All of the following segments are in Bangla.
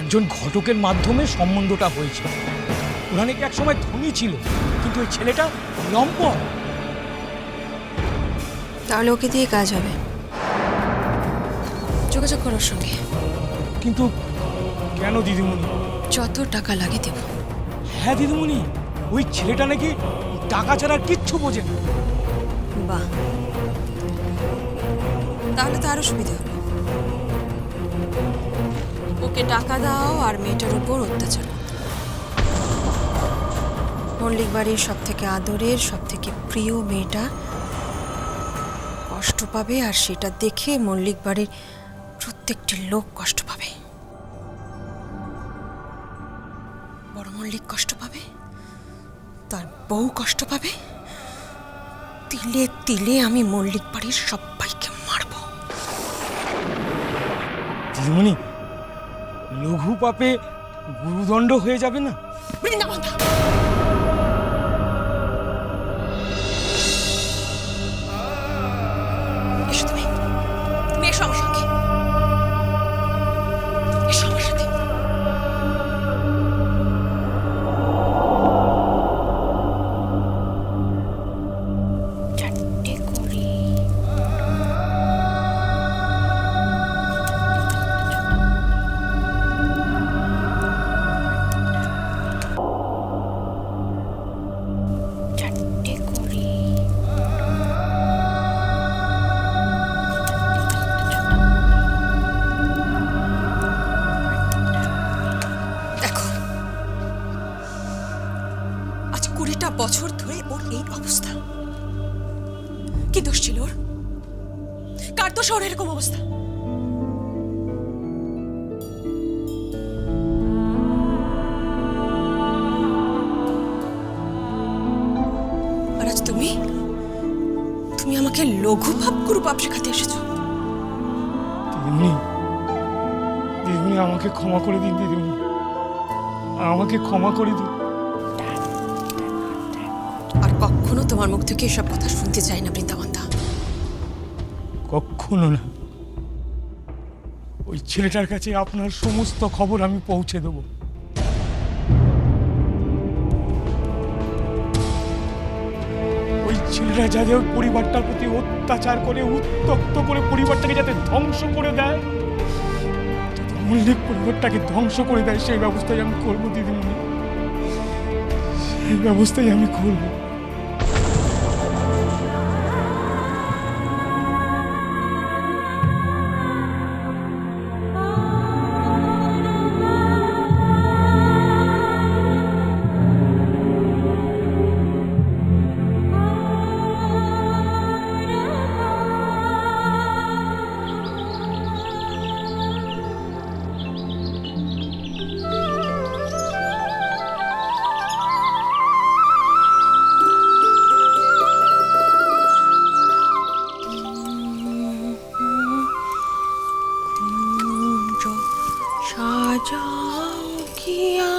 একজন ঘটকের মাধ্যমে সম্বন্ধটা হয়েছে। ওরা নাকি এক সময় ধনী ছিল, কিন্তু ওই ছেলেটা লম্পট। তাহলে ওকে দিয়ে কাজ হবে, যোগাযোগ করার সঙ্গে। কিন্তু কেন দিদিমণি? যত টাকা লাগে দেব। হ্যাঁ দিদিমণি, ওই ছেলেটা নাকি টাকা ছাড়া কিচ্ছু বোঝে না। বাহ, তাহলে তো আরো সুবিধা হলো। ওকে টাকা দাও আর মেয়েটার উপর অত্যাচার করতে। মল্লিক বাড়ির সব থেকে আদরের, সব থেকে প্রিয় মেয়েটা কষ্ট পাবে, আর সেটা দেখে মল্লিক বাড়ির প্রত্যেকটি লোক কষ্ট পাবে। বড় মল্লিক কষ্ট পাবে, তার বউ কষ্ট পাবে। তিলে তিলে আমি মল্লিক বাড়ির সবাইকে মারব। দিদিমণি, লঘু পাপে গুরুদণ্ড হয়ে যাবে না? বৃন্দাবন, এসো তুমি, তুমি এসো আমার সঙ্গে, এসো আমার সাথে। চারটে করে বছর ধরে ওর এই অবস্থা। কি দোষ ছিল ওর? কার দোষ ওর এরকম অবস্থা? আর আজ তুমি তুমি আমাকে লঘু ভাব গুরু পাপ শেখাতে এসেছো। দিদিমণি, দিদিমণি আমাকে ক্ষমা করে দিন। দিদিমণি, আমাকে ক্ষমা করে দিন। আর কখনো তোমার মুখ থেকে এসব কথা শুনতে চাই না বৃন্দাবনদা। কখনো না। ওই ছেলেটার কাছে আপনার সমস্ত খবর আমি পৌঁছে দেব। ওই ছেলেটা যাতে ওর পরিবারটার প্রতি অত্যাচার করে, উত্তক্ত করে পরিবারটাকে যাতে ধ্বংস করে দেয়, মল্লিক পরিবারটাকে ধ্বংস করে দেয়, সেই ব্যবস্থাই আমি করবো দিদিমণি, সেই ব্যবস্থাই আমি করবো। সাজাও গিয়া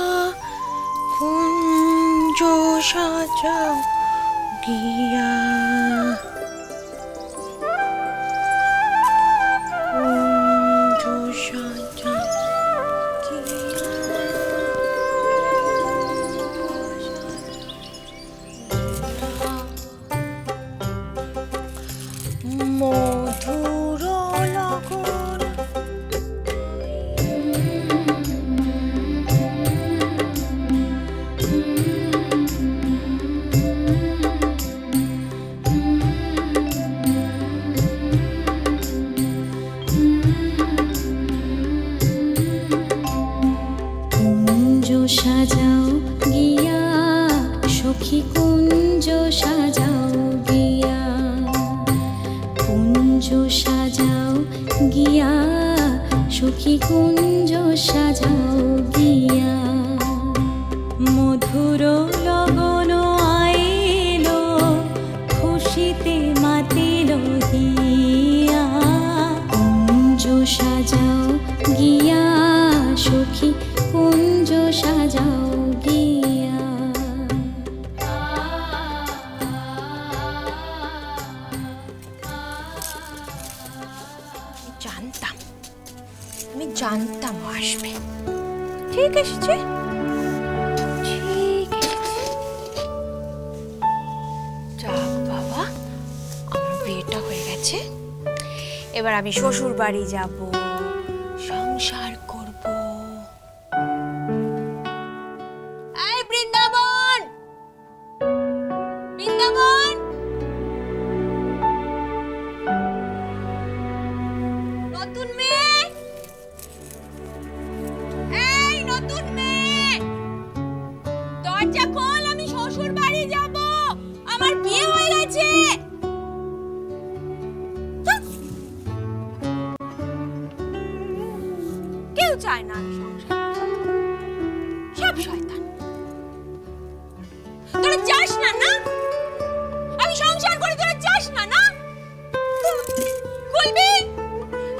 কুঞ্জ, সাজাও গিয়া কুঞ্জ, সাজাও গিয়া মধুর লগন সাজাও গিয়া সখী কুঞ্জ, সাজাও গিয়া কুঞ্জ, সাজাও গিয়া সখী কুঞ্জ, সাজাও গিয়া মধুর লগন আইলো খুশিতে মাতিল হিয়া কুঞ্জ, সাজাও গিয়া সখী কুঞ্জ, সাজাও গিয়া। আমি জানতাম আসবে। ঠিক এসেছে, ঠিক এসেছে। যাক বাবা, আমার বিয়েটা হয়ে গেছে। এবার আমি শ্বশুর বাড়ি যাব, সংসার করব। এই বৃন্দাবন, বৃন্দাবন, নতুন মেয়ে, এই নতুন মেয়ে, দরজা খোল, আমি শ্বশুর বাড়ি যাব, আমার বিয়ে হয়ে গেছে। কেউ চায় না আমি সংসার করব। সব শয়তান। তোরা চাস না না আমি সংসার করে, তোরা চাস না না? খুলবি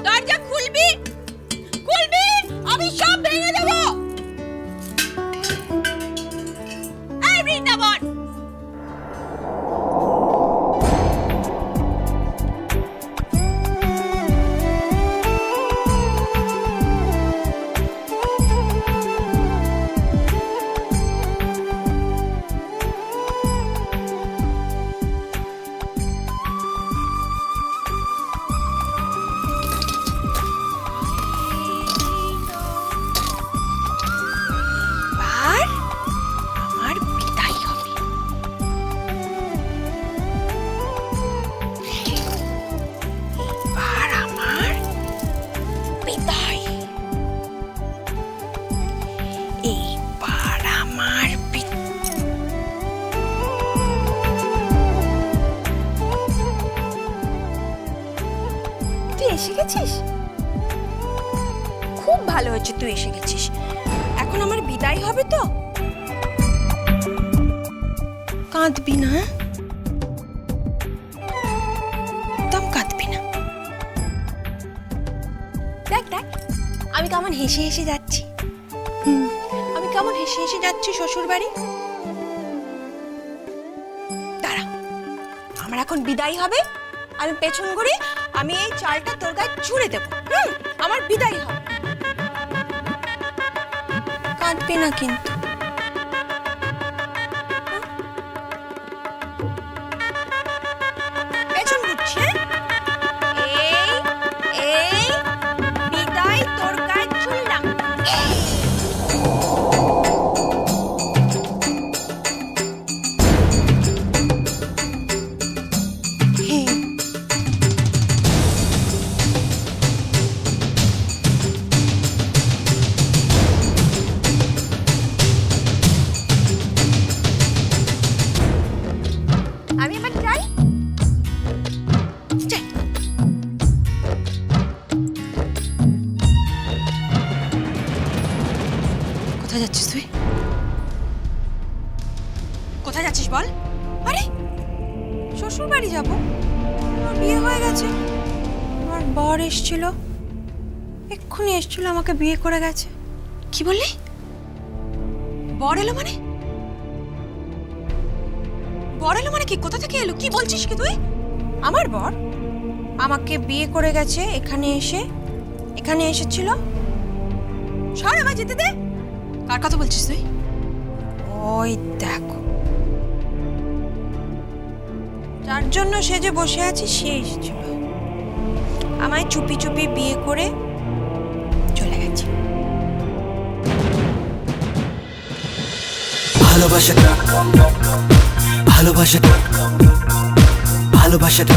দরজা, খুলবি, খুলবি, আমি সব ভেঙে দেব। এই বৃন্দাবন, আমার বিদায় হবে। এবার আমার বিদায়, এইবার আমার তুই এসে গেছিস? খুব ভালো হয়েছে তুই এসে গেছিস। এখন আমার বিদায় হবে তো? কাঁদবি না, একদম কাঁদবি না। দেখ দেখ, আমি কেমন হেসে হেসে যাচ্ছি। আমি কেমন হেসে হেসে যাচ্ছি শ্বশুর বাড়ি। দাঁড়া, আমার এখন বিদায় হবে, আমি পেছন ঘুরে আমি এই চালটা তোর গায়ে ছুঁড়ে দেবো। আমার বিদায় হবে। কাঁদবি না কিন্তু। পেছন ঘুরছি, এই এই বিদায় তোর গায়ে ছুঁড়লাম। আমি এবার যাই। যাই। কোথায় যাচ্ছিস তুই? কোথায় যাচ্ছিস বল? আরে শ্বশুর বাড়ি যাবো, আমার বিয়ে হয়ে গেছে। আমার বর এসেছিল, এক্ষুনি এসেছিল, আমাকে বিয়ে করে গেছে। কি বললি? বর এলো মানে? বর এলো মানে কি? কোথা থেকে এলো? কি বলছিস কি তুই? আমার বর আমাকে বিয়ে করে গেছে, এখানে এসেছিল। সর, আমায় যেতে দে। কার কথা বলছিস তুই? ওই দেখো, যার জন্য সে যে বসে আছে সে এসেছিল, আমায় চুপি চুপি বিয়ে করে চলে গেছে। ভালোবাসাটা ভালোবাসাটা ভালোবাসাটা